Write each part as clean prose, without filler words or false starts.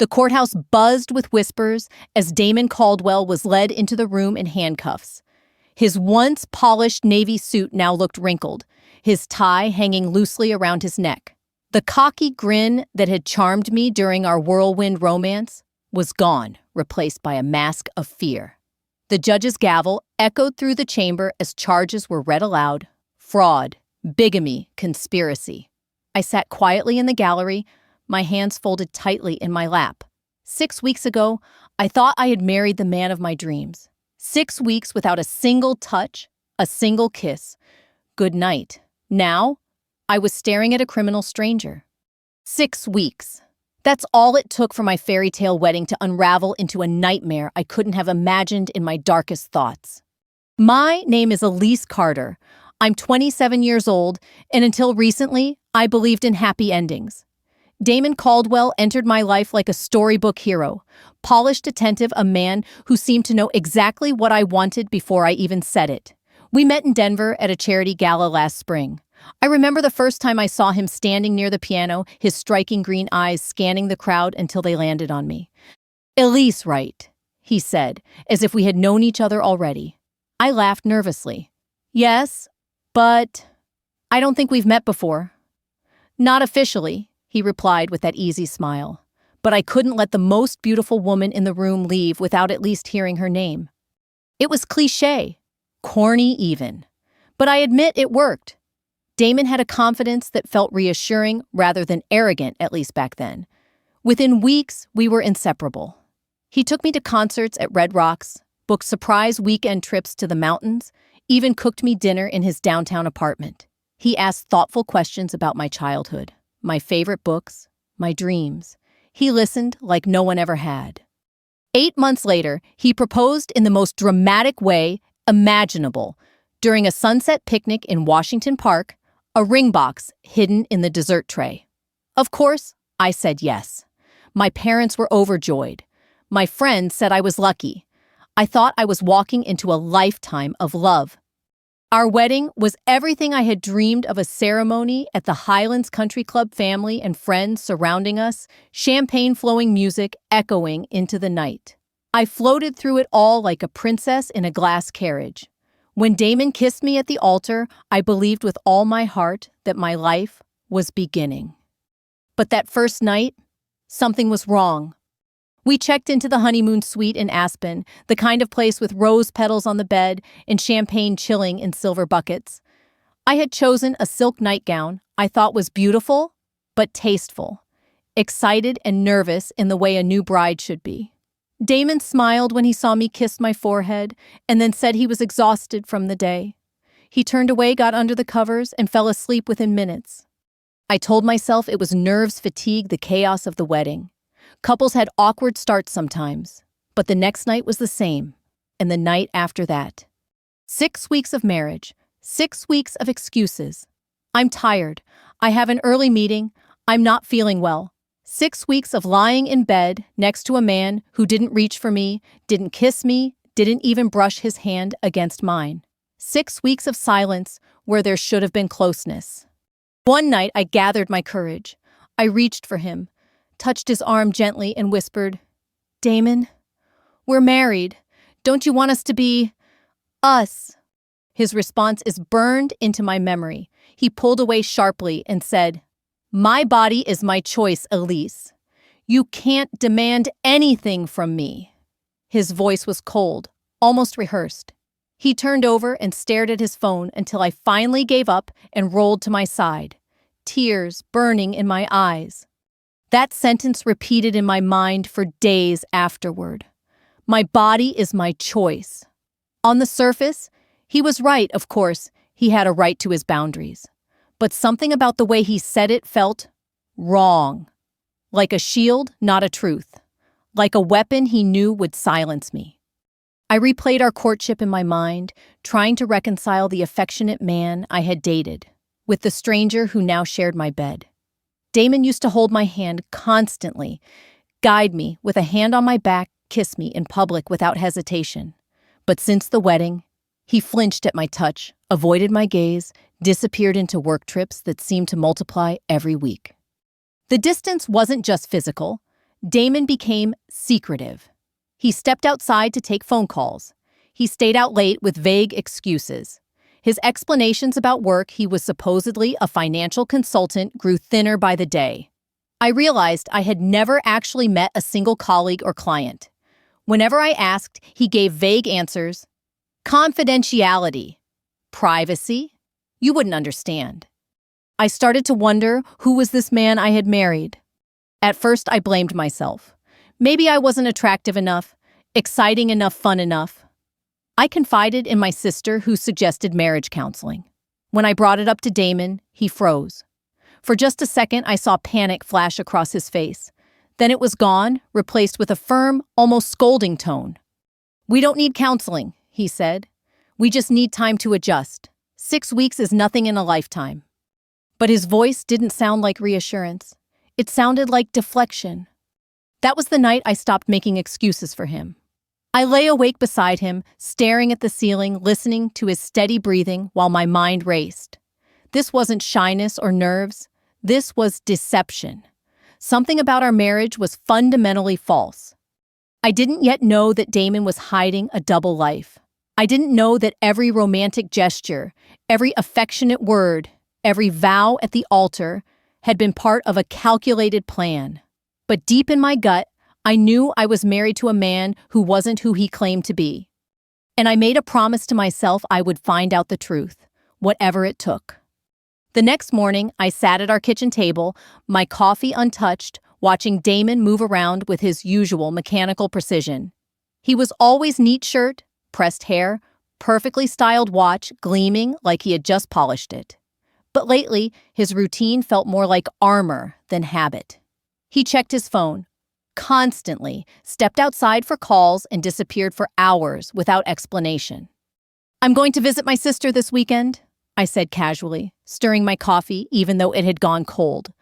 The courthouse buzzed with whispers as Damon Caldwell was led into the room in handcuffs. His once polished navy suit now looked wrinkled, his tie hanging loosely around his neck. The cocky grin that had charmed me during our whirlwind romance was gone, replaced by a mask of fear. The judge's gavel echoed through the chamber as charges were read aloud: fraud, bigamy, conspiracy. I sat quietly in the gallery, my hands folded tightly in my lap. 6 weeks ago, I thought I had married the man of my dreams. 6 weeks without a single touch, a single kiss. Good night. Now, I was staring at a criminal stranger. 6 weeks. That's all it took for my fairy tale wedding to unravel into a nightmare I couldn't have imagined in my darkest thoughts. My name is Elise Carter. I'm 27 years old, and until recently, I believed in happy endings. Damon Caldwell entered my life like a storybook hero, polished, attentive, a man who seemed to know exactly what I wanted before I even said it. We met in Denver at a charity gala last spring. I remember the first time I saw him standing near the piano, his striking green eyes scanning the crowd until they landed on me. "Elise, right?" he said, as if we had known each other already. I laughed nervously. "Yes, but I don't think we've met before." "Not officially," he replied with that easy smile. But I couldn't let the most beautiful woman in the room leave without at least hearing her name. It was cliché, corny even. But I admit it worked. Damon had a confidence that felt reassuring rather than arrogant, at least back then. Within weeks, we were inseparable. He took me to concerts at Red Rocks, booked surprise weekend trips to the mountains, even cooked me dinner in his downtown apartment. He asked thoughtful questions about my childhood, my favorite books, my dreams. He listened like no one ever had. 8 months later, he proposed in the most dramatic way imaginable during a sunset picnic in Washington Park, a ring box hidden in the dessert tray. Of course, I said yes. My parents were overjoyed. My friends said I was lucky. I thought I was walking into a lifetime of love. Our wedding was everything I had dreamed of: a ceremony at the Highlands Country Club, family and friends surrounding us, champagne-flowing music echoing into the night. I floated through it all like a princess in a glass carriage. When Damon kissed me at the altar, I believed with all my heart that my life was beginning. But that first night, something was wrong. We checked into the honeymoon suite in Aspen, the kind of place with rose petals on the bed and champagne chilling in silver buckets. I had chosen a silk nightgown I thought was beautiful, but tasteful, excited and nervous in the way a new bride should be. Damon smiled when he saw me kiss my forehead and then said he was exhausted from the day. He turned away, got under the covers, and fell asleep within minutes. I told myself it was nerves, fatigue, the chaos of the wedding. Couples had awkward starts sometimes, but the next night was the same, and the night after that. 6 weeks of marriage, 6 weeks of excuses. I'm tired. I have an early meeting. I'm not feeling well. 6 weeks of lying in bed next to a man who didn't reach for me, didn't kiss me, didn't even brush his hand against mine. 6 weeks of silence where there should have been closeness. One night, I gathered my courage. I reached for him, touched his arm gently, and whispered, "Damon, we're married. Don't you want us to be us?" His response is burned into my memory. He pulled away sharply and said, "My body is my choice, Elise. You can't demand anything from me." His voice was cold, almost rehearsed. He turned over and stared at his phone until I finally gave up and rolled to my side, tears burning in my eyes. That sentence repeated in my mind for days afterward. My body is my choice. On the surface, he was right, of course. He had a right to his boundaries. But something about the way he said it felt wrong. Like a shield, not a truth. Like a weapon he knew would silence me. I replayed our courtship in my mind, trying to reconcile the affectionate man I had dated with the stranger who now shared my bed. Damon used to hold my hand constantly, guide me with a hand on my back, kiss me in public without hesitation. But since the wedding, he flinched at my touch, avoided my gaze, disappeared into work trips that seemed to multiply every week. The distance wasn't just physical. Damon became secretive. He stepped outside to take phone calls. He stayed out late with vague excuses. His explanations about work he was supposedly a financial consultant grew thinner by the day. I realized I had never actually met a single colleague or client. Whenever I asked, he gave vague answers. Confidentiality. Privacy. You wouldn't understand. I started to wonder who was this man I had married. At first, I blamed myself. Maybe I wasn't attractive enough, exciting enough, fun enough. I confided in my sister, who suggested marriage counseling. When I brought it up to Damon, he froze. For just a second, I saw panic flash across his face. Then it was gone, replaced with a firm, almost scolding tone. "We don't need counseling," he said. "We just need time to adjust. 6 weeks is nothing in a lifetime." But his voice didn't sound like reassurance. It sounded like deflection. That was the night I stopped making excuses for him. I lay awake beside him, staring at the ceiling, listening to his steady breathing while my mind raced. This wasn't shyness or nerves. This was deception. Something about our marriage was fundamentally false. I didn't yet know that Damon was hiding a double life. I didn't know that every romantic gesture, every affectionate word, every vow at the altar had been part of a calculated plan. But deep in my gut, I knew I was married to a man who wasn't who he claimed to be. And I made a promise to myself I would find out the truth, whatever it took. The next morning, I sat at our kitchen table, my coffee untouched, watching Damon move around with his usual mechanical precision. He was always neat shirt, pressed hair, perfectly styled watch, gleaming like he had just polished it. But lately, his routine felt more like armor than habit. He checked his phone constantly, stepped outside for calls, and disappeared for hours without explanation. "I'm going to visit my sister this weekend," I said casually, stirring my coffee even though it had gone cold.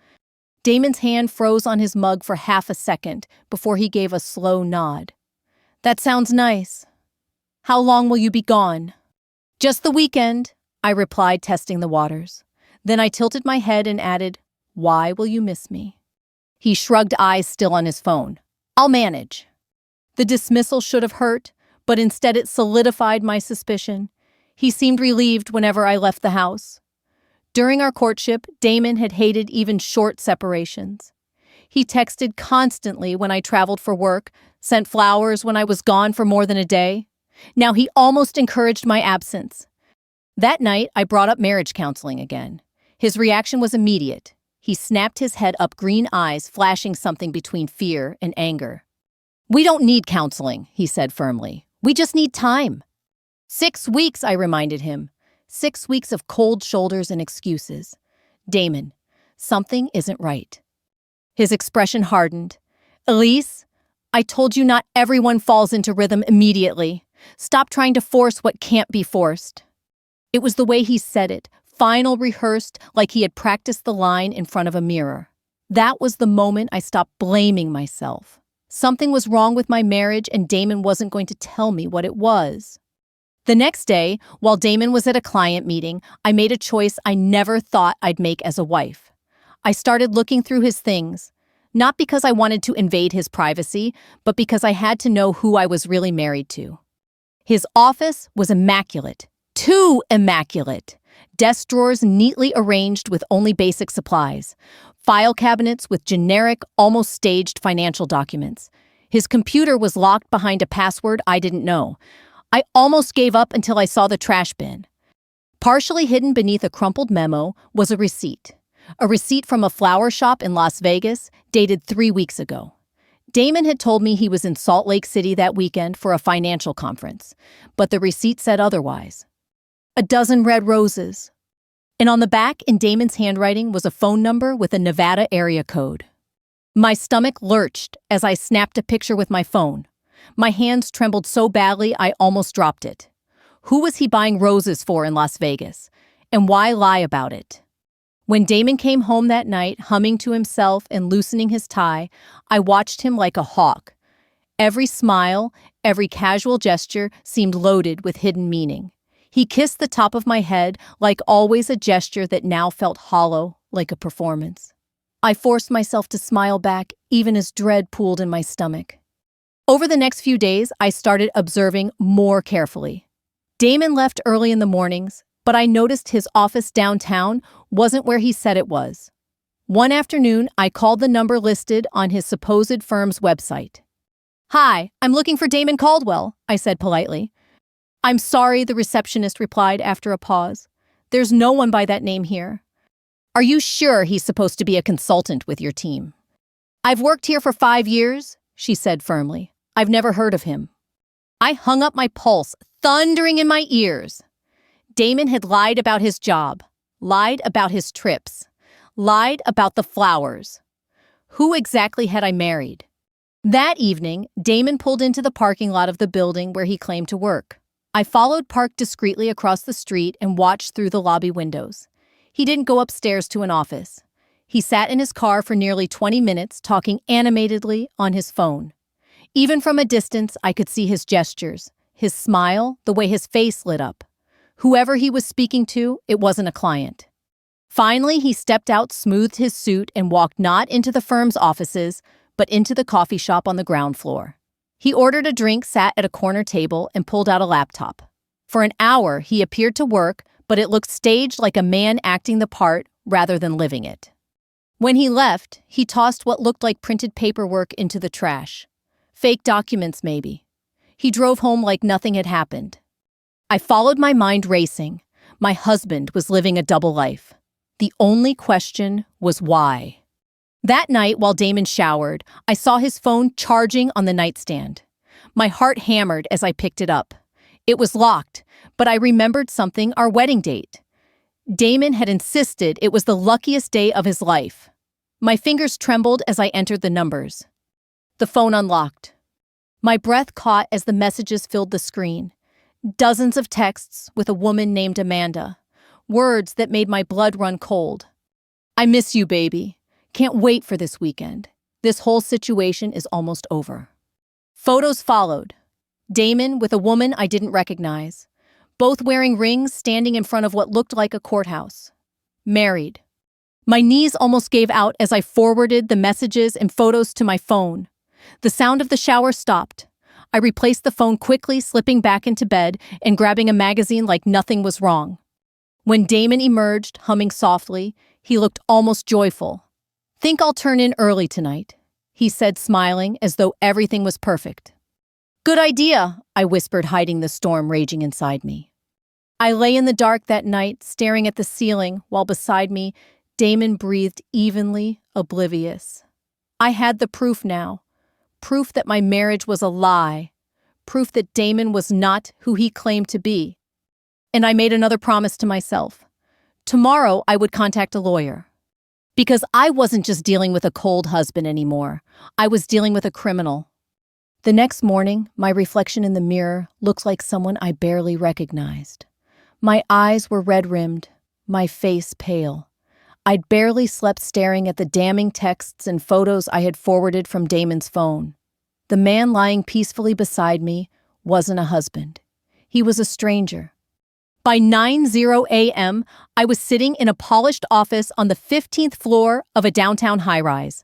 Damon's hand froze on his mug for half a second before he gave a slow nod. "That sounds nice. How long will you be gone?" "Just the weekend," I replied, testing the waters. Then I tilted my head and added, "Why will you miss me?" He shrugged, eyes still on his phone. "I'll manage." The dismissal should have hurt, but instead it solidified my suspicion. He seemed relieved whenever I left the house. During our courtship, Damon had hated even short separations. He texted constantly when I traveled for work, sent flowers when I was gone for more than a day. Now he almost encouraged my absence. That night, I brought up marriage counseling again. His reaction was immediate. He snapped his head up, green eyes flashing something between fear and anger. "We don't need counseling," he said firmly. "We just need time." 6 weeks, I reminded him. 6 weeks of cold shoulders and excuses. "Damon, something isn't right." His expression hardened. "Elise, I told you not everyone falls into rhythm immediately. Stop trying to force what can't be forced." It was the way he said it, final, rehearsed, like he had practiced the line in front of a mirror. That was the moment I stopped blaming myself. Something was wrong with my marriage, and Damon wasn't going to tell me what it was. The next day, while Damon was at a client meeting, I made a choice I never thought I'd make as a wife. I started looking through his things, not because I wanted to invade his privacy, but because I had to know who I was really married to. His office was immaculate, too immaculate. Desk drawers neatly arranged with only basic supplies. File cabinets with generic, almost staged financial documents. His computer was locked behind a password I didn't know. I almost gave up until I saw the trash bin. Partially hidden beneath a crumpled memo was a receipt. A receipt from a flower shop in Las Vegas, dated 3 weeks ago. Damon had told me he was in Salt Lake City that weekend for a financial conference, but the receipt said otherwise. 12 red roses. And on the back, in Damon's handwriting, was a phone number with a Nevada area code. My stomach lurched as I snapped a picture with my phone. My hands trembled so badly I almost dropped it. Who was he buying roses for in Las Vegas? And why lie about it? When Damon came home that night, humming to himself and loosening his tie, I watched him like a hawk. Every smile, every casual gesture seemed loaded with hidden meaning. He kissed the top of my head, like always, a gesture that now felt hollow, like a performance. I forced myself to smile back, even as dread pooled in my stomach. Over the next few days, I started observing more carefully. Damon left early in the mornings, but I noticed his office downtown wasn't where he said it was. One afternoon, I called the number listed on his supposed firm's website. "Hi, I'm looking for Damon Caldwell," I said politely. "I'm sorry," the receptionist replied after a pause. "There's no one by that name here." "Are you sure he's supposed to be a consultant with your team?" "I've worked here for 5 years," she said firmly. "I've never heard of him." I hung up my pulse, thundering in my ears. Damon had lied about his job, lied about his trips, lied about the flowers. Who exactly had I married? That evening, Damon pulled into the parking lot of the building where he claimed to work. I followed Park discreetly across the street and watched through the lobby windows. He didn't go upstairs to an office. He sat in his car for nearly 20 minutes, talking animatedly on his phone. Even from a distance, I could see his gestures, his smile, the way his face lit up. Whoever he was speaking to, it wasn't a client. Finally, he stepped out, smoothed his suit, and walked not into the firm's offices, but into the coffee shop on the ground floor. He ordered a drink, sat at a corner table, and pulled out a laptop. For an hour, he appeared to work, but it looked staged, like a man acting the part rather than living it. When he left, he tossed what looked like printed paperwork into the trash. Fake documents, maybe. He drove home like nothing had happened. I followed, my mind racing. My husband was living a double life. The only question was why. That night, while Damon showered, I saw his phone charging on the nightstand. My heart hammered as I picked it up. It was locked, but I remembered something: our wedding date. Damon had insisted it was the luckiest day of his life. My fingers trembled as I entered the numbers. The phone unlocked. My breath caught as the messages filled the screen. Dozens of texts with a woman named Amanda. Words that made my blood run cold. "I miss you, baby. Can't wait for this weekend. This whole situation is almost over." Photos followed. Damon with a woman I didn't recognize. Both wearing rings, standing in front of what looked like a courthouse. Married. My knees almost gave out as I forwarded the messages and photos to my phone. The sound of the shower stopped. I replaced the phone quickly, slipping back into bed and grabbing a magazine like nothing was wrong. When Damon emerged, humming softly, he looked almost joyful. "Think I'll turn in early tonight," he said, smiling as though everything was perfect. "Good idea," I whispered, hiding the storm raging inside me. I lay in the dark that night, staring at the ceiling, while beside me, Damon breathed evenly, oblivious. I had the proof now. Proof that my marriage was a lie. Proof that Damon was not who he claimed to be. And I made another promise to myself. Tomorrow I would contact a lawyer. Because I wasn't just dealing with a cold husband anymore. I was dealing with a criminal. The next morning, my reflection in the mirror looked like someone I barely recognized. My eyes were red-rimmed, my face pale. I'd barely slept staring at the damning texts and photos I had forwarded from Damon's phone. The man lying peacefully beside me wasn't a husband. He was a stranger. By 9:00 a.m., I was sitting in a polished office on the 15th floor of a downtown high-rise.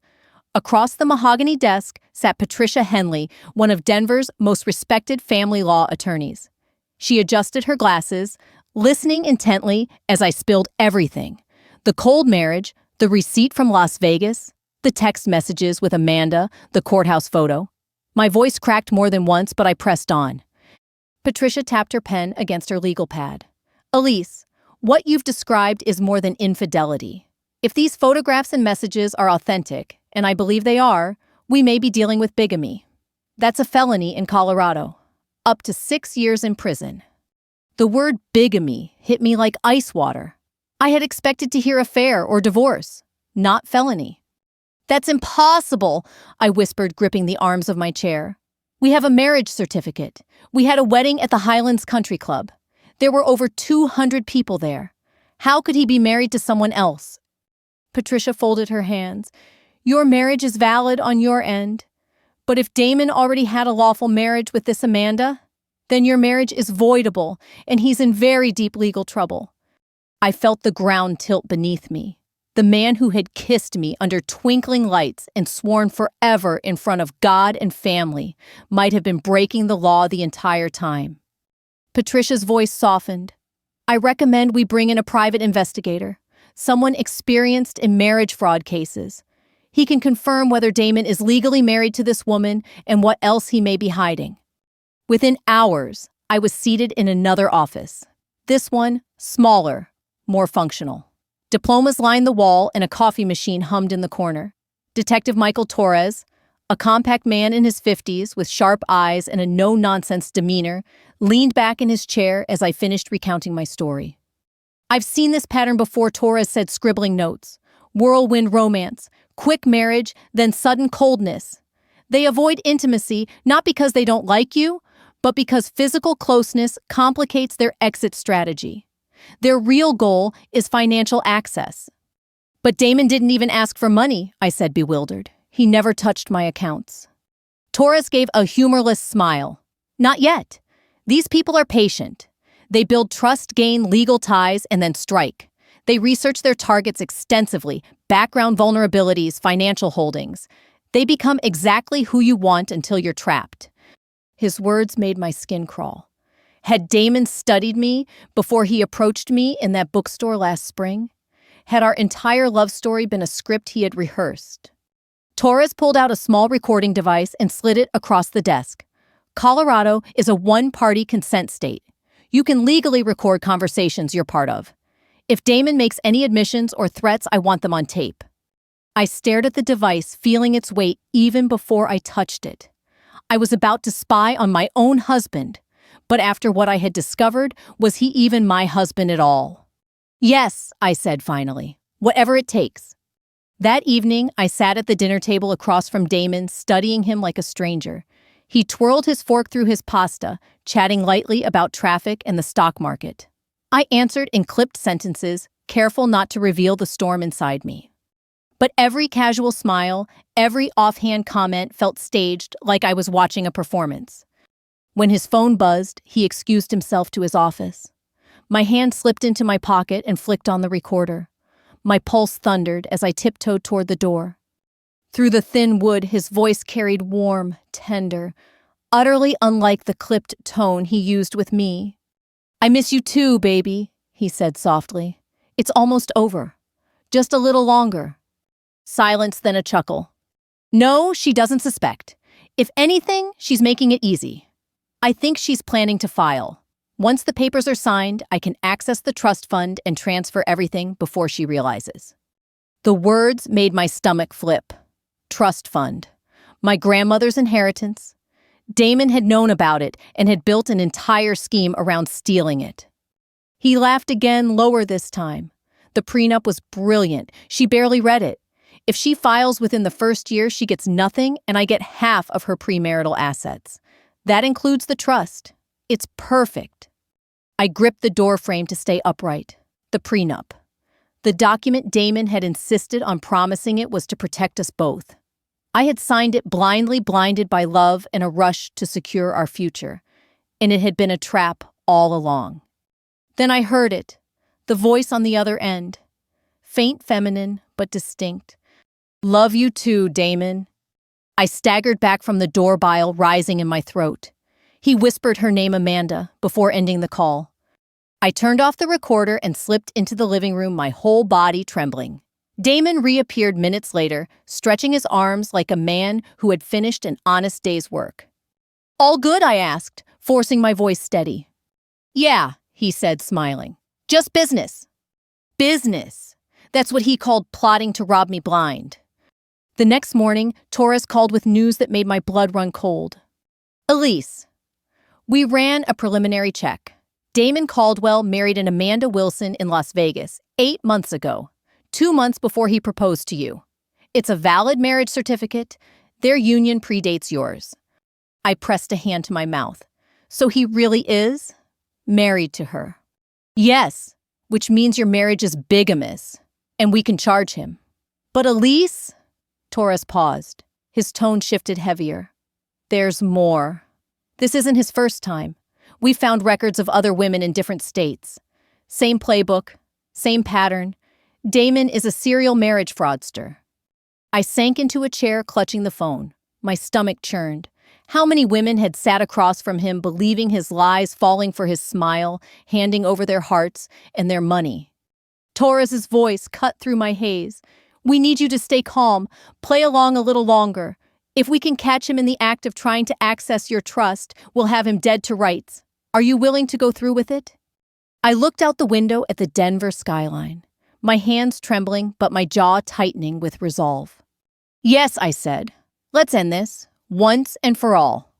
Across the mahogany desk sat Patricia Henley, one of Denver's most respected family law attorneys. She adjusted her glasses, listening intently as I spilled everything. The cold marriage, the receipt from Las Vegas, the text messages with Amanda, the courthouse photo. My voice cracked more than once, but I pressed on. Patricia tapped her pen against her legal pad. "Elise, what you've described is more than infidelity. If these photographs and messages are authentic, and I believe they are, we may be dealing with bigamy. That's a felony in Colorado. Up to 6 years in prison." The word bigamy hit me like ice water. I had expected to hear affair or divorce, not felony. "That's impossible," I whispered, gripping the arms of my chair. "We have a marriage certificate. We had a wedding at the Highlands Country Club. There were over 200 people there. How could he be married to someone else?" Patricia folded her hands. "Your marriage is valid on your end. But if Damon already had a lawful marriage with this Amanda, then your marriage is voidable, and he's in very deep legal trouble." I felt the ground tilt beneath me. The man who had kissed me under twinkling lights and sworn forever in front of God and family might have been breaking the law the entire time. Patricia's voice softened. I recommend we bring in a private investigator, someone experienced in marriage fraud cases. He can confirm whether Damon is legally married to this woman and what else he may be hiding. Within hours, I was seated in another office. This one, smaller, more functional. Diplomas lined the wall and a coffee machine hummed in the corner. Detective Michael Torres, a compact man in his 50s with sharp eyes and a no-nonsense demeanor, leaned back in his chair as I finished recounting my story. I've seen this pattern before, Torres said, scribbling notes. Whirlwind romance, quick marriage, then sudden coldness. They avoid intimacy not because they don't like you, but because physical closeness complicates their exit strategy. Their real goal is financial access. But Damon didn't even ask for money, I said, bewildered. He never touched my accounts. Torres gave a humorless smile. Not yet. These people are patient. They build trust, gain legal ties, and then strike. They research their targets extensively, background vulnerabilities, financial holdings. They become exactly who you want until you're trapped. His words made my skin crawl. Had Damon studied me before he approached me in that bookstore last spring? Had our entire love story been a script he had rehearsed? Torres pulled out a small recording device and slid it across the desk. Colorado is a one-party consent state. You can legally record conversations you're part of. If Damon makes any admissions or threats, I want them on tape. I stared at the device, feeling its weight even before I touched it. I was about to spy on my own husband. But after what I had discovered, was he even my husband at all? Yes, I said finally. Whatever it takes. That evening, I sat at the dinner table across from Damon, studying him like a stranger. He twirled his fork through his pasta, chatting lightly about traffic and the stock market. I answered in clipped sentences, careful not to reveal the storm inside me. But every casual smile, every offhand comment felt staged, like I was watching a performance. When his phone buzzed, he excused himself to his office. My hand slipped into my pocket and flicked on the recorder. My pulse thundered as I tiptoed toward the door. Through the thin wood, his voice carried warm, tender, utterly unlike the clipped tone he used with me. I miss you too, baby, he said softly. It's almost over. Just a little longer. Silence, then a chuckle. No, she doesn't suspect. If anything, she's making it easy. I think she's planning to file. Once the papers are signed, I can access the trust fund and transfer everything before she realizes. The words made my stomach flip. Trust fund. My grandmother's inheritance. Damon had known about it and had built an entire scheme around stealing it. He laughed again, lower this time. The prenup was brilliant. She barely read it. If she files within the first year, she gets nothing, and I get half of her premarital assets. That includes the trust. It's perfect. I gripped the door frame to stay upright. The prenup. The document Damon had insisted on promising it was to protect us both. I had signed it blindly, blinded by love and a rush to secure our future, and it had been a trap all along. Then I heard it, the voice on the other end. Faint, feminine, but distinct. Love you too, Damon. I staggered back from the door, bile rising in my throat. He whispered her name, Amanda, before ending the call. I turned off the recorder and slipped into the living room, my whole body trembling. Damon reappeared minutes later, stretching his arms like a man who had finished an honest day's work. All good, I asked, forcing my voice steady. Yeah, he said, smiling. Just business. Business. That's what he called plotting to rob me blind. The next morning, Torres called with news that made my blood run cold. Elise. We ran a preliminary check. Damon Caldwell married an Amanda Wilson in Las Vegas 8 months ago, 2 months before he proposed to you. It's a valid marriage certificate. Their union predates yours. I pressed a hand to my mouth. So he really is married to her. Yes, which means your marriage is bigamous, and we can charge him. But Elise? Torres paused. His tone shifted heavier. There's more. This isn't his first time. We found records of other women in different states. Same playbook, same pattern. Damon is a serial marriage fraudster. I sank into a chair, clutching the phone. My stomach churned. How many women had sat across from him, believing his lies, falling for his smile, handing over their hearts and their money? Torres's voice cut through my haze. We need you to stay calm. Play along a little longer. If we can catch him in the act of trying to access your trust, we'll have him dead to rights. Are you willing to go through with it? I looked out the window at the Denver skyline, my hands trembling but my jaw tightening with resolve. Yes, I said. Let's end this, once and for all.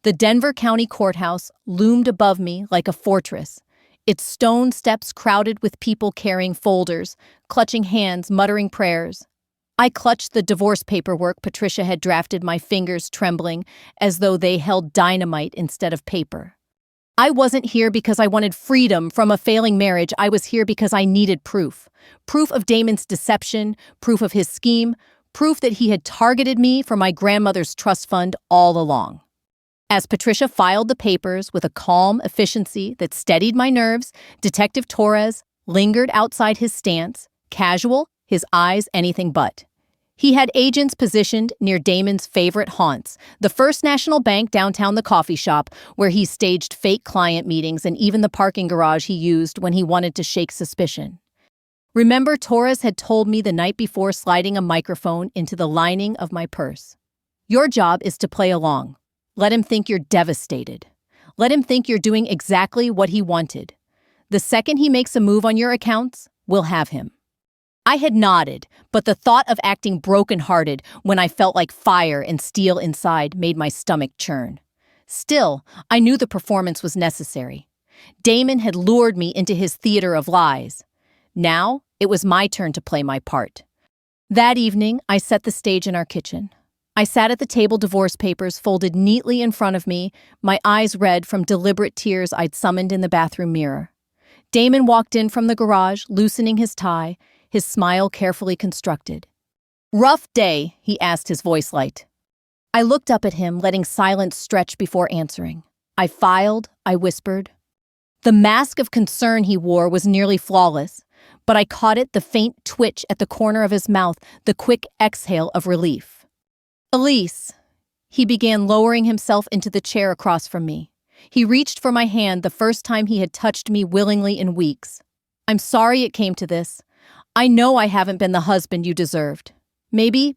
The Denver County Courthouse loomed above me like a fortress, its stone steps crowded with people carrying folders, clutching hands, muttering prayers. I clutched the divorce paperwork Patricia had drafted, my fingers trembling as though they held dynamite instead of paper. I wasn't here because I wanted freedom from a failing marriage. I was here because I needed proof. Proof of Damon's deception, proof of his scheme, proof that he had targeted me for my grandmother's trust fund all along. As Patricia filed the papers with a calm efficiency that steadied my nerves, Detective Torres lingered outside his stance, casual, his eyes anything but. He had agents positioned near Damon's favorite haunts, the First National Bank downtown, the coffee shop where he staged fake client meetings, and even the parking garage he used when he wanted to shake suspicion. Remember, Torres had told me the night before, sliding a microphone into the lining of my purse. Your job is to play along. Let him think you're devastated. Let him think you're doing exactly what he wanted. The second he makes a move on your accounts, we'll have him. I had nodded, but the thought of acting broken-hearted when I felt like fire and steel inside made my stomach churn. Still, I knew the performance was necessary. Damon had lured me into his theater of lies. Now, it was my turn to play my part. That evening, I set the stage in our kitchen. I sat at the table, divorce papers folded neatly in front of me, my eyes red from deliberate tears I'd summoned in the bathroom mirror. Damon walked in from the garage, loosening his tie, his smile carefully constructed. Rough day, he asked, his voice light. I looked up at him, letting silence stretch before answering. I filed, I whispered. The mask of concern he wore was nearly flawless, but I caught it, the faint twitch at the corner of his mouth, the quick exhale of relief. Elise, he began, lowering himself into the chair across from me. He reached for my hand, the first time he had touched me willingly in weeks. I'm sorry it came to this. I know I haven't been the husband you deserved. Maybe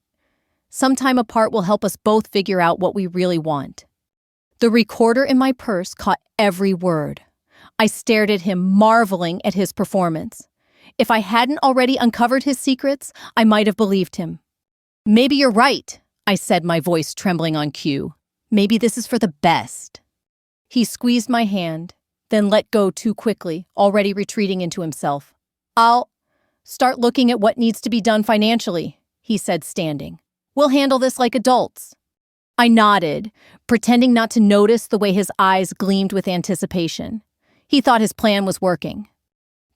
some time apart will help us both figure out what we really want. The recorder in my purse caught every word. I stared at him, marveling at his performance. If I hadn't already uncovered his secrets, I might have believed him. Maybe you're right, I said, my voice trembling on cue. Maybe this is for the best. He squeezed my hand, then let go too quickly, already retreating into himself. I'll start looking at what needs to be done financially, he said, standing. We'll handle this like adults. I nodded, pretending not to notice the way his eyes gleamed with anticipation. He thought his plan was working.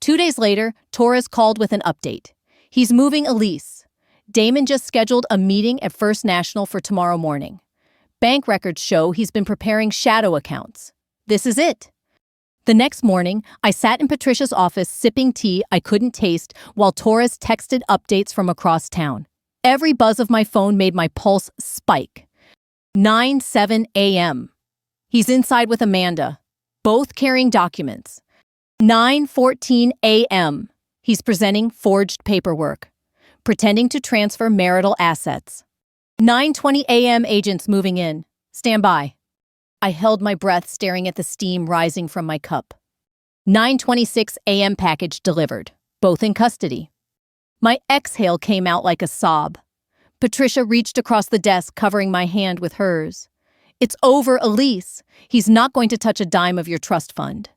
2 days later, Torres called with an update. He's moving Elise. Damon just scheduled a meeting at First National for tomorrow morning. Bank records show he's been preparing shadow accounts. This is it. The next morning, I sat in Patricia's office sipping tea I couldn't taste while Torres texted updates from across town. Every buzz of my phone made my pulse spike. 9:07 a.m. He's inside with Amanda, both carrying documents. 9:14 a.m. He's presenting forged paperwork, pretending to transfer marital assets. 9:20 a.m. agents moving in. Stand by. I held my breath, staring at the steam rising from my cup. 9:26 a.m. package delivered, both in custody. My exhale came out like a sob. Patricia reached across the desk, covering my hand with hers. It's over, Elise. He's not going to touch a dime of your trust fund.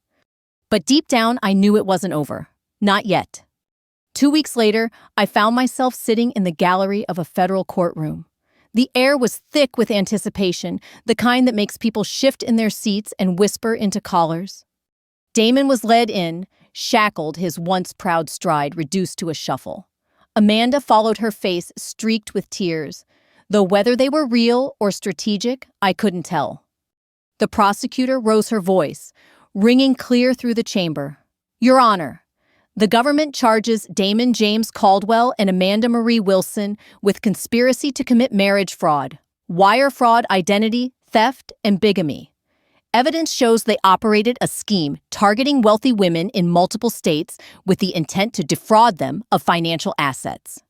But deep down, I knew it wasn't over. Not yet. 2 weeks later, I found myself sitting in the gallery of a federal courtroom. The air was thick with anticipation, the kind that makes people shift in their seats and whisper into collars. Damon was led in, shackled, his once proud stride reduced to a shuffle. Amanda followed, her face streaked with tears, though whether they were real or strategic, I couldn't tell. The prosecutor rose her voice, ringing clear through the chamber. Your Honor, The government charges Damon James Caldwell and Amanda Marie Wilson with conspiracy to commit marriage fraud, wire fraud, identity theft, and bigamy. Evidence shows they operated a scheme targeting wealthy women in multiple states with the intent to defraud them of financial assets.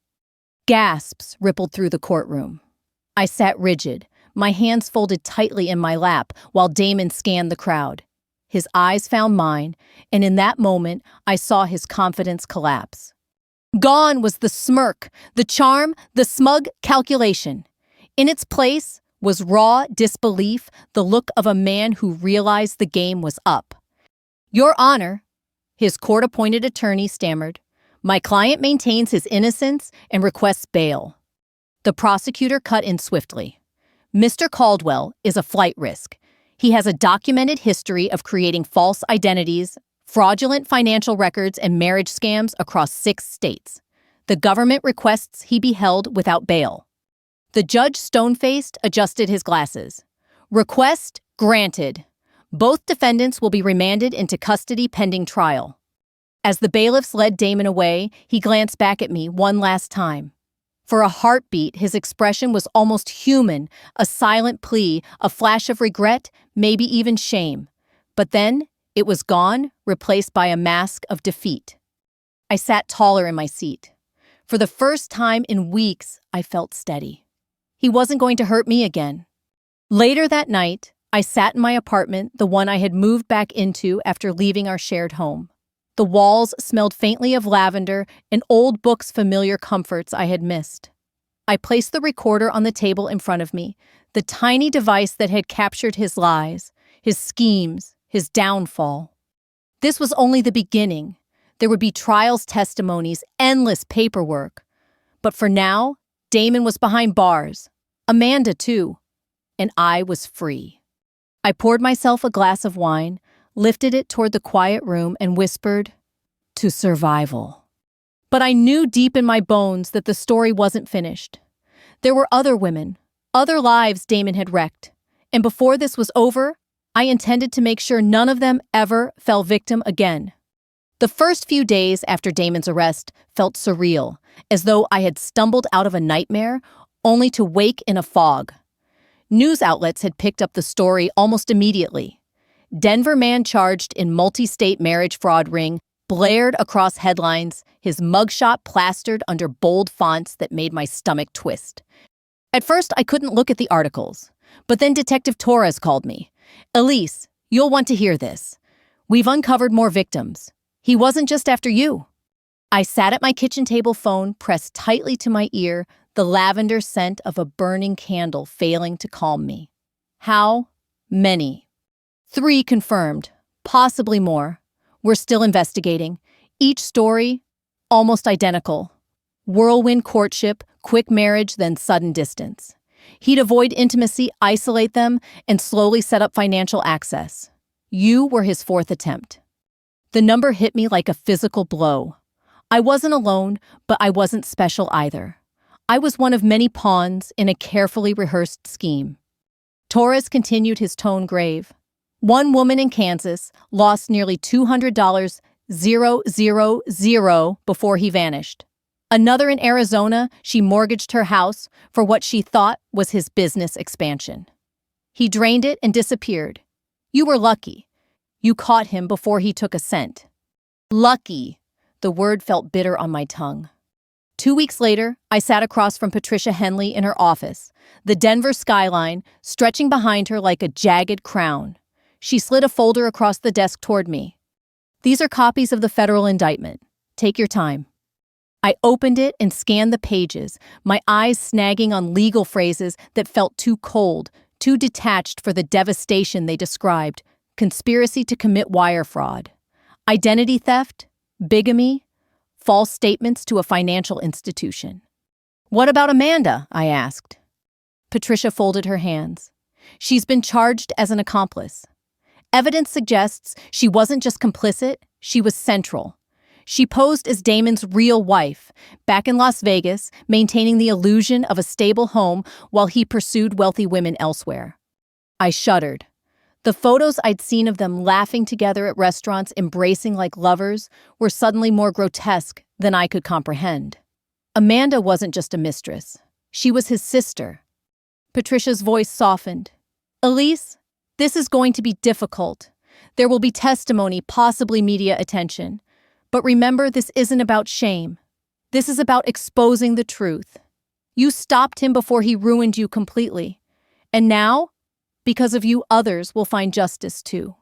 Gasps rippled through the courtroom. I sat rigid, my hands folded tightly in my lap while Damon scanned the crowd. His eyes found mine, and in that moment, I saw his confidence collapse. Gone was the smirk, the charm, the smug calculation. In its place was raw disbelief, the look of a man who realized the game was up. "Your Honor," his court-appointed attorney stammered, "my client maintains his innocence and requests bail." The prosecutor cut in swiftly. "Mr. Caldwell is a flight risk. He has a documented history of creating false identities, fraudulent financial records, and marriage scams across 6 states. The government requests he be held without bail." The judge, stone-faced, adjusted his glasses. "Request granted. Both defendants will be remanded into custody pending trial." As the bailiffs led Damon away, he glanced back at me one last time. For a heartbeat, his expression was almost human, a silent plea, a flash of regret, maybe even shame. But then, it was gone, replaced by a mask of defeat. I sat taller in my seat. For the first time in weeks, I felt steady. He wasn't going to hurt me again. Later that night, I sat in my apartment, the one I had moved back into after leaving our shared home. The walls smelled faintly of lavender and old books, familiar comforts I had missed. I placed the recorder on the table in front of me, the tiny device that had captured his lies, his schemes, his downfall. This was only the beginning. There would be trials, testimonies, endless paperwork. But for now, Damon was behind bars. Amanda, too. And I was free. I poured myself a glass of wine, lifted it toward the quiet room, and whispered, "To survival." But I knew deep in my bones that the story wasn't finished. There were other women, other lives Damon had wrecked. And before this was over, I intended to make sure none of them ever fell victim again. The first few days after Damon's arrest felt surreal, as though I had stumbled out of a nightmare, only to wake in a fog. News outlets had picked up the story almost immediately. "Denver man charged in multi-state marriage fraud ring" blared across headlines, his mugshot plastered under bold fonts that made my stomach twist. At first, I couldn't look at the articles, but then Detective Torres called me. "Elise, you'll want to hear this. We've uncovered more victims. He wasn't just after you." I sat at my kitchen table, phone pressed tightly to my ear, the lavender scent of a burning candle failing to calm me. "How many?" "3 confirmed, possibly more. We're still investigating. Each story, almost identical. Whirlwind courtship, quick marriage, then sudden distance. He'd avoid intimacy, isolate them, and slowly set up financial access. You were his 4th attempt." The number hit me like a physical blow. I wasn't alone, but I wasn't special either. I was one of many pawns in a carefully rehearsed scheme. Torres continued, his tone grave. "One woman in Kansas lost nearly $200 before he vanished. Another in Arizona, she mortgaged her house for what she thought was his business expansion. He drained it and disappeared. You were lucky. You caught him before he took a cent." Lucky. The word felt bitter on my tongue. 2 weeks later, I sat across from Patricia Henley in her office, the Denver skyline stretching behind her like a jagged crown. She slid a folder across the desk toward me. "These are copies of the federal indictment. Take your time." I opened it and scanned the pages, my eyes snagging on legal phrases that felt too cold, too detached for the devastation they described. Conspiracy to commit wire fraud, identity theft, bigamy, false statements to a financial institution. "What about Amanda?" I asked. Patricia folded her hands. "She's been charged as an accomplice. Evidence suggests she wasn't just complicit, she was central. She posed as Damon's real wife, back in Las Vegas, maintaining the illusion of a stable home while he pursued wealthy women elsewhere." I shuddered. The photos I'd seen of them laughing together at restaurants, embracing like lovers, were suddenly more grotesque than I could comprehend. Amanda wasn't just a mistress. She was his sister. Patricia's voice softened. Elise, this is going to be difficult. There will be testimony, possibly media attention. But remember, this isn't about shame. This is about exposing the truth. You stopped him before he ruined you completely. And now, because of you, others will find justice too.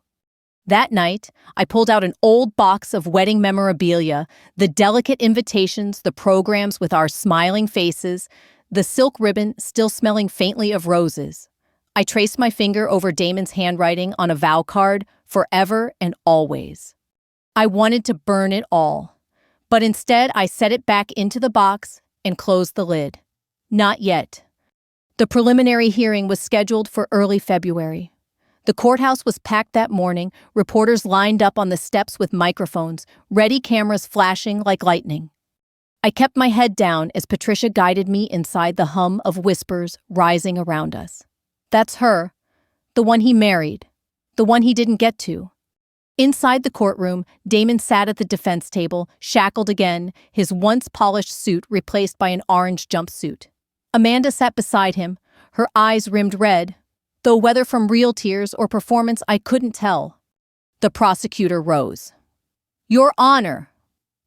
That night, I pulled out an old box of wedding memorabilia, the delicate invitations, the programs with our smiling faces, the silk ribbon still smelling faintly of roses. I traced my finger over Damon's handwriting on a vow card, forever and always. I wanted to burn it all, but instead I set it back into the box and closed the lid. Not yet. The preliminary hearing was scheduled for early February. The courthouse was packed that morning, reporters lined up on the steps with microphones, ready cameras flashing like lightning. I kept my head down as Patricia guided me inside the hum of whispers rising around us. That's her, the one he married, the one he didn't get to. Inside the courtroom, Damon sat at the defense table, shackled again, his once polished suit replaced by an orange jumpsuit. Amanda sat beside him, her eyes rimmed red, though whether from real tears or performance I couldn't tell. The prosecutor rose. Your Honor,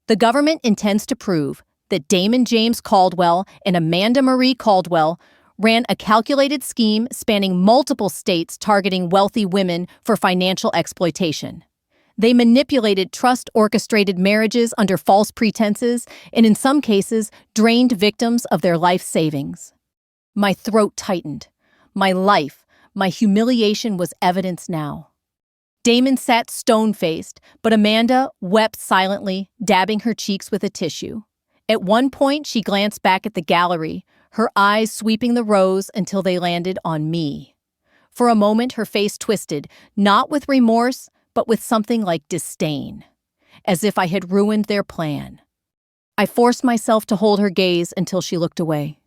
the government intends to prove that Damon James Caldwell and Amanda Marie Caldwell ran a calculated scheme spanning multiple states targeting wealthy women for financial exploitation. They manipulated trust-orchestrated marriages under false pretenses and, in some cases, drained victims of their life savings. My throat tightened. My life, my humiliation was evidence now. Damon sat stone-faced, but Amanda wept silently, dabbing her cheeks with a tissue. At one point, she glanced back at the gallery, her eyes sweeping the rows until they landed on me. For a moment, her face twisted, not with remorse, but with something like disdain, as if I had ruined their plan. I forced myself to hold her gaze until she looked away.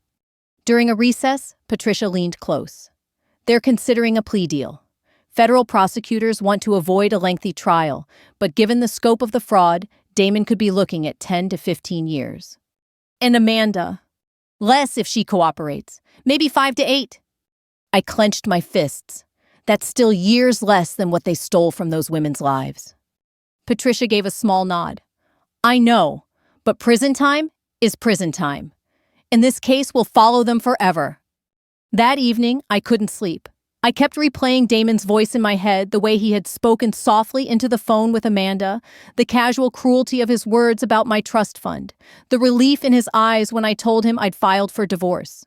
During a recess, Patricia leaned close. They're considering a plea deal. Federal prosecutors want to avoid a lengthy trial, but given the scope of the fraud, Damon could be looking at 10 to 15 years. And Amanda, less if she cooperates, maybe 5 to 8. I clenched my fists. That's still years less than what they stole from those women's lives. Patricia gave a small nod. I know, but prison time is prison time. And this case will follow them forever. That evening, I couldn't sleep. I kept replaying Damon's voice in my head, the way he had spoken softly into the phone with Amanda, the casual cruelty of his words about my trust fund, the relief in his eyes when I told him I'd filed for divorce.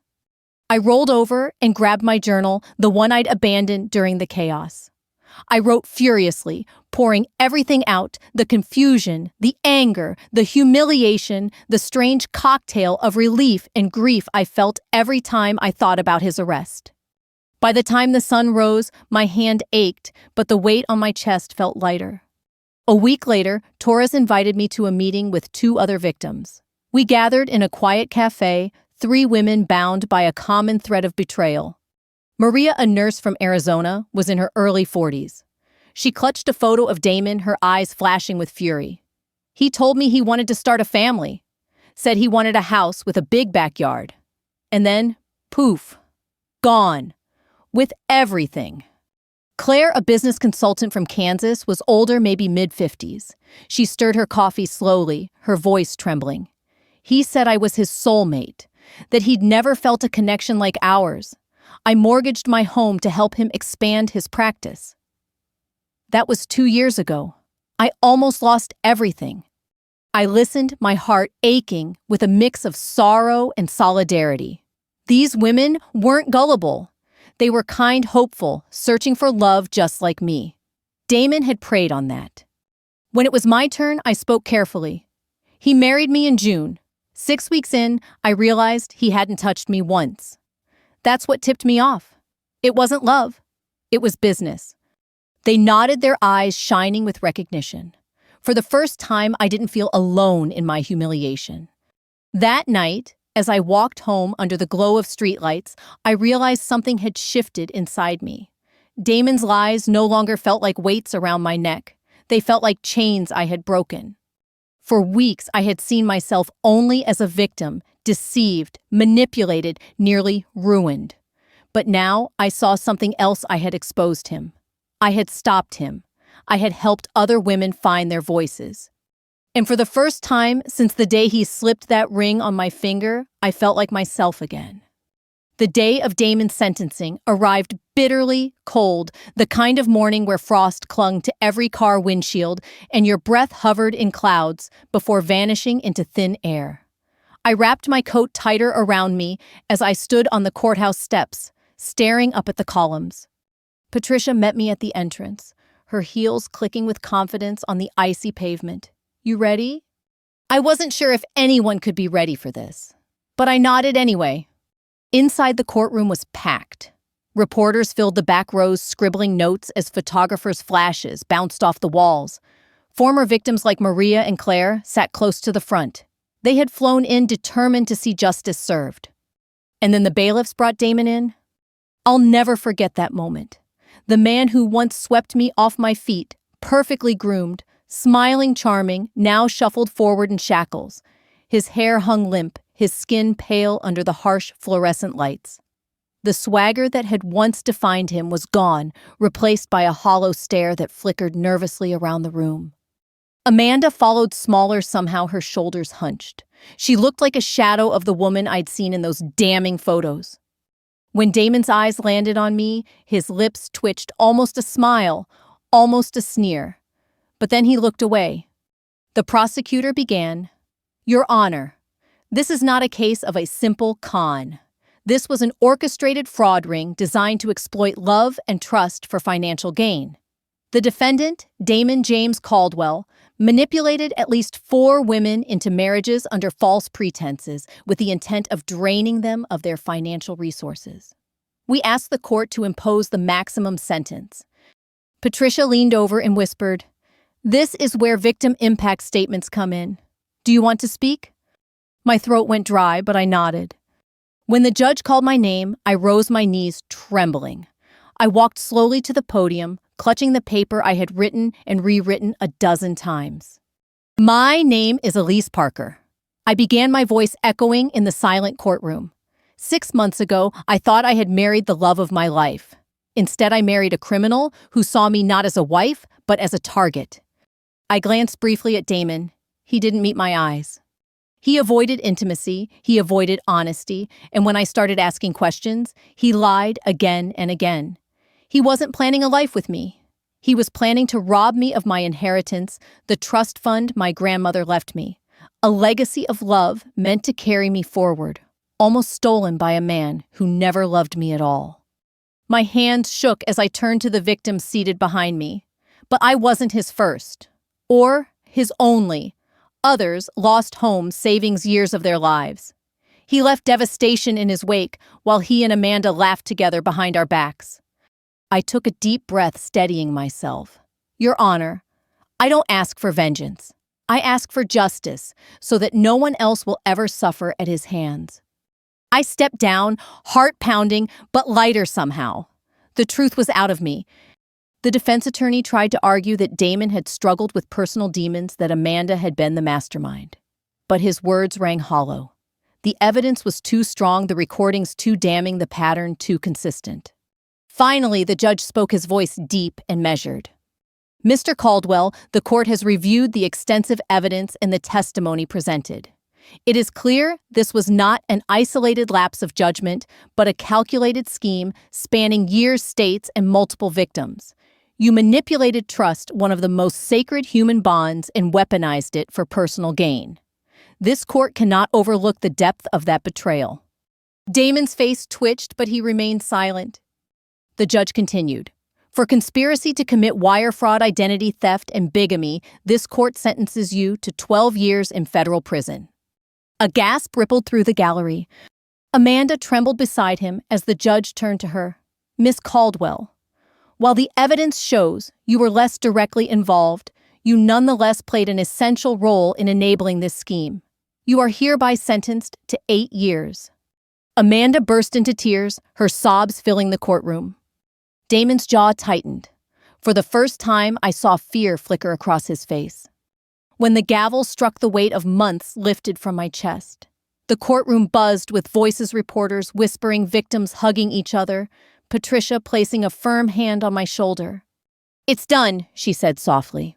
I rolled over and grabbed my journal, the one I'd abandoned during the chaos. I wrote furiously, pouring everything out, the confusion, the anger, the humiliation, the strange cocktail of relief and grief I felt every time I thought about his arrest. By the time the sun rose, my hand ached, but the weight on my chest felt lighter. A week later, Torres invited me to a meeting with 2 other victims. We gathered in a quiet cafe, 3 women bound by a common thread of betrayal. Maria, a nurse from Arizona, was in her early 40s. She clutched a photo of Damon, her eyes flashing with fury. He told me he wanted to start a family, said he wanted a house with a big backyard. And then, poof, gone, with everything. Claire, a business consultant from Kansas, was older, maybe mid-50s. She stirred her coffee slowly, her voice trembling. He said I was his soulmate, that he'd never felt a connection like ours. I mortgaged my home to help him expand his practice. That was 2 years ago. I almost lost everything. I listened, my heart aching with a mix of sorrow and solidarity. These women weren't gullible. They were kind, hopeful, searching for love just like me. Damon had preyed on that. When it was my turn, I spoke carefully. He married me in June. 6 weeks in, I realized he hadn't touched me once. That's what tipped me off. It wasn't love. It was business. They nodded, their eyes shining with recognition. For the first time, I didn't feel alone in my humiliation. That night, as I walked home under the glow of streetlights, I realized something had shifted inside me. Damon's lies no longer felt like weights around my neck. They felt like chains I had broken. For weeks, I had seen myself only as a victim, deceived, manipulated, nearly ruined. But now I saw something else. I had exposed him. I had stopped him. I had helped other women find their voices. And for the first time since the day he slipped that ring on my finger, I felt like myself again. The day of Damon's sentencing arrived bitterly cold, the kind of morning where frost clung to every car windshield and your breath hovered in clouds before vanishing into thin air. I wrapped my coat tighter around me as I stood on the courthouse steps, staring up at the columns. Patricia met me at the entrance, her heels clicking with confidence on the icy pavement. "You ready?" I wasn't sure if anyone could be ready for this, but I nodded anyway. Inside the courtroom was packed. Reporters filled the back rows, scribbling notes as photographers' flashes bounced off the walls. Former victims like Maria and Claire sat close to the front. They had flown in determined to see justice served. And then the bailiffs brought Damon in. I'll never forget that moment. The man who once swept me off my feet, perfectly groomed, smiling charming, now shuffled forward in shackles. His hair hung limp, his skin pale under the harsh fluorescent lights. The swagger that had once defined him was gone, replaced by a hollow stare that flickered nervously around the room. Amanda followed smaller, somehow her shoulders hunched. She looked like a shadow of the woman I'd seen in those damning photos. When Damon's eyes landed on me, his lips twitched, almost a smile, almost a sneer. But then he looked away. The prosecutor began, "Your Honor, this is not a case of a simple con. This was an orchestrated fraud ring designed to exploit love and trust for financial gain. The defendant, Damon James Caldwell, manipulated at least 4 women into marriages under false pretenses with the intent of draining them of their financial resources. We asked the court to impose the maximum sentence." Patricia leaned over and whispered, "This is where victim impact statements come in. Do you want to speak?" My throat went dry, but I nodded. When the judge called my name, I rose, my knees trembling. I walked slowly to the podium, clutching the paper I had written and rewritten a dozen times. "My name is Elise Parker." I began, my voice echoing in the silent courtroom. 6 months ago, I thought I had married the love of my life. Instead, I married a criminal who saw me not as a wife, but as a target. I glanced briefly at Damon. He didn't meet my eyes. He avoided intimacy, he avoided honesty, and when I started asking questions, he lied again and again. He wasn't planning a life with me. He was planning to rob me of my inheritance, the trust fund my grandmother left me, a legacy of love meant to carry me forward, almost stolen by a man who never loved me at all. My hands shook as I turned to the victim seated behind me, but I wasn't his first, or his only. Others lost homes, savings, years of their lives. He left devastation in his wake while he and Amanda laughed together behind our backs. I took a deep breath, steadying myself. "Your Honor, I don't ask for vengeance. I ask for justice so that no one else will ever suffer at his hands." I stepped down, heart pounding, but lighter somehow. The truth was out of me. The defense attorney tried to argue that Damon had struggled with personal demons, that Amanda had been the mastermind. But his words rang hollow. The evidence was too strong, the recordings too damning, the pattern too consistent. Finally, the judge spoke, his voice deep and measured. "Mr. Caldwell, the court has reviewed the extensive evidence and the testimony presented. It is clear this was not an isolated lapse of judgment, but a calculated scheme spanning years, states, and multiple victims. You manipulated trust, one of the most sacred human bonds, and weaponized it for personal gain. This court cannot overlook the depth of that betrayal." Damon's face twitched, but he remained silent. The judge continued, "For conspiracy to commit wire fraud, identity theft, and bigamy, this court sentences you to 12 years in federal prison." A gasp rippled through the gallery. Amanda trembled beside him as the judge turned to her. "Miss Caldwell, while the evidence shows you were less directly involved, you nonetheless played an essential role in enabling this scheme. You are hereby sentenced to 8 years. Amanda burst into tears, her sobs filling the courtroom. Damon's jaw tightened. For the first time, I saw fear flicker across his face. When the gavel struck, the weight of months lifted from my chest. The courtroom buzzed with voices, reporters whispering, victims hugging each other, Patricia placing a firm hand on my shoulder. "It's done," she said softly.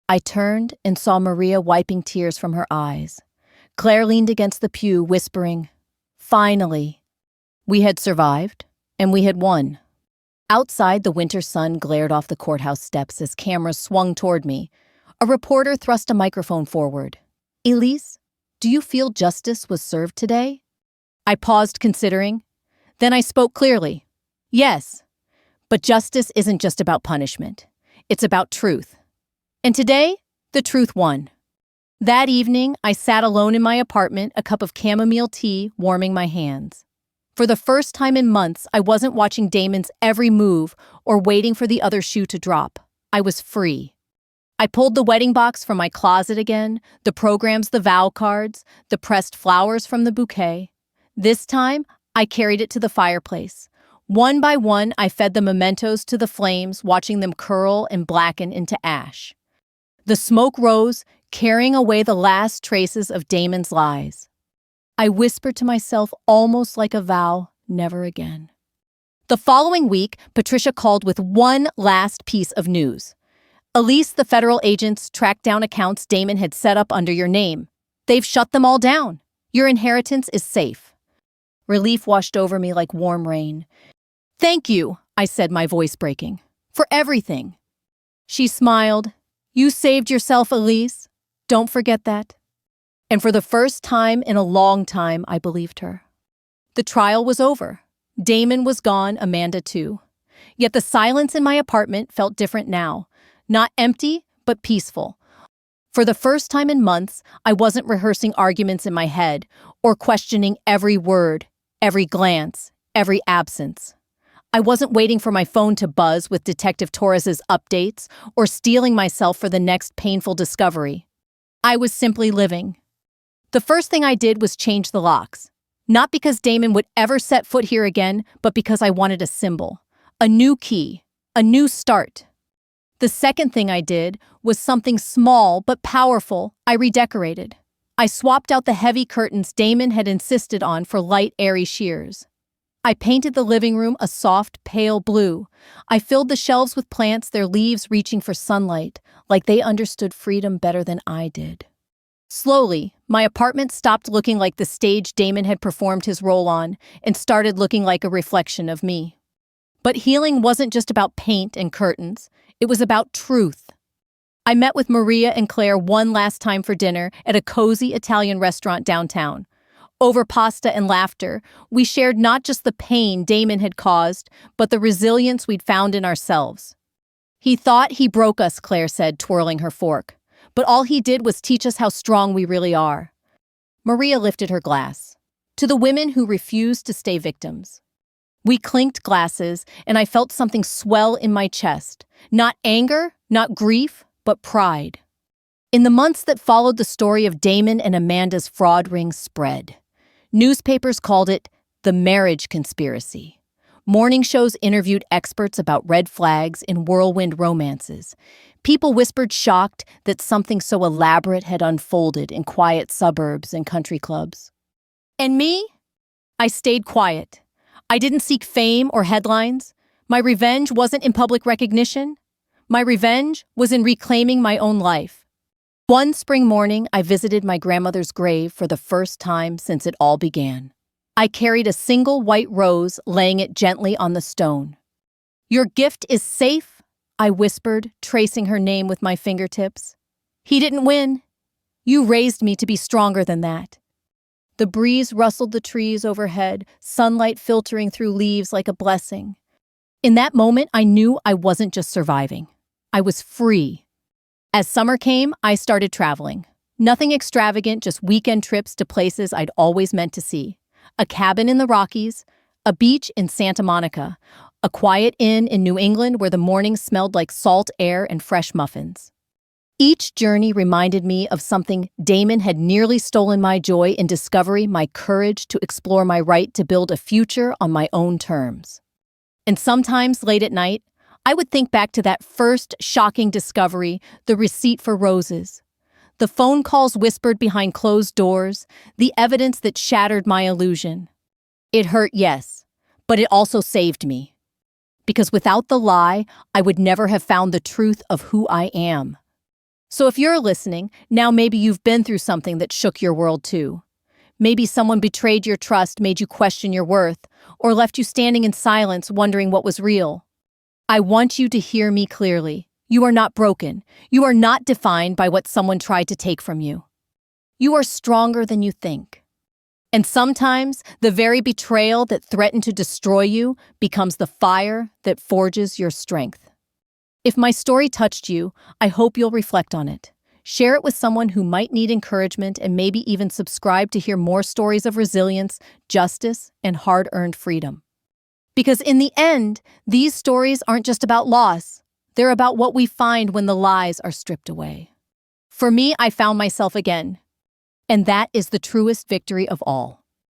I turned and saw Maria wiping tears from her eyes. Claire leaned against the pew, whispering, "Finally." We had survived, and we had won. Outside, the winter sun glared off the courthouse steps as cameras swung toward me. A reporter thrust a microphone forward. "Elise, do you feel justice was served today?" I paused, considering. Then I spoke clearly. "Yes, but justice isn't just about punishment. It's about truth. And today, the truth won." That evening, I sat alone in my apartment, a cup of chamomile tea warming my hands. For the first time in months, I wasn't watching Damon's every move or waiting for the other shoe to drop. I was free. I pulled the wedding box from my closet again, the programs, the vow cards, the pressed flowers from the bouquet. This time, I carried it to the fireplace. One by one, I fed the mementos to the flames, watching them curl and blacken into ash. The smoke rose, carrying away the last traces of Damon's lies. I whispered to myself, almost like a vow, never again. The following week, Patricia called with one last piece of news. "Elise, the federal agents tracked down accounts Damon had set up under your name. They've shut them all down. Your inheritance is safe." Relief washed over me like warm rain. "Thank you," I said, my voice breaking, "for everything." She smiled. "You saved yourself, Elise. Don't forget that." And for the first time in a long time, I believed her. The trial was over. Damon was gone, Amanda too. Yet the silence in my apartment felt different now. Not empty, but peaceful. For the first time in months, I wasn't rehearsing arguments in my head or questioning every word, every glance, every absence. I wasn't waiting for my phone to buzz with Detective Torres's updates or steeling myself for the next painful discovery. I was simply living. The first thing I did was change the locks. Not because Damon would ever set foot here again, but because I wanted a symbol, a new key, a new start. The second thing I did was something small but powerful. I redecorated. I swapped out the heavy curtains Damon had insisted on for light, airy sheers. I painted the living room a soft, pale blue. I filled the shelves with plants, their leaves reaching for sunlight, like they understood freedom better than I did. Slowly, my apartment stopped looking like the stage Damon had performed his role on and started looking like a reflection of me. But healing wasn't just about paint and curtains. It was about truth. I met with Maria and Claire one last time for dinner at a cozy Italian restaurant downtown. Over pasta and laughter, we shared not just the pain Damon had caused, but the resilience we'd found in ourselves. "He thought he broke us," Claire said, twirling her fork. "But all he did was teach us how strong we really are." Maria lifted her glass. "To the women who refused to stay victims." We clinked glasses, and I felt something swell in my chest. Not anger, not grief, but pride. In the months that followed, the story of Damon and Amanda's fraud ring spread. Newspapers called it the marriage conspiracy. Morning shows interviewed experts about red flags in whirlwind romances. People whispered, shocked, that something so elaborate had unfolded in quiet suburbs and country clubs. And me? I stayed quiet. I didn't seek fame or headlines. My revenge wasn't in public recognition. My revenge was in reclaiming my own life. One spring morning, I visited my grandmother's grave for the first time since it all began. I carried a single white rose, laying it gently on the stone. "Your gift is safe," I whispered, tracing her name with my fingertips. "He didn't win. You raised me to be stronger than that." The breeze rustled the trees overhead, sunlight filtering through leaves like a blessing. In that moment, I knew I wasn't just surviving. I was free. As summer came, I started traveling. Nothing extravagant, just weekend trips to places I'd always meant to see. A cabin in the Rockies, a beach in Santa Monica, a quiet inn in New England where the mornings smelled like salt air and fresh muffins. Each journey reminded me of something. Damon had nearly stolen my joy in discovery, my courage to explore my right to build a future on my own terms. And sometimes, late at night, I would think back to that first shocking discovery, the receipt for roses. The phone calls whispered behind closed doors, the evidence that shattered my illusion. It hurt, yes, but it also saved me. Because without the lie, I would never have found the truth of who I am. So if you're listening, now maybe you've been through something that shook your world too. Maybe someone betrayed your trust, made you question your worth, or left you standing in silence wondering what was real. I want you to hear me clearly. You are not broken. You are not defined by what someone tried to take from you. You are stronger than you think. And sometimes, the very betrayal that threatened to destroy you becomes the fire that forges your strength. If my story touched you, I hope you'll reflect on it. Share it with someone who might need encouragement and maybe even subscribe to hear more stories of resilience, justice, and hard-earned freedom. Because in the end, these stories aren't just about loss. They're about what we find when the lies are stripped away. For me, I found myself again. And that is the truest victory of all.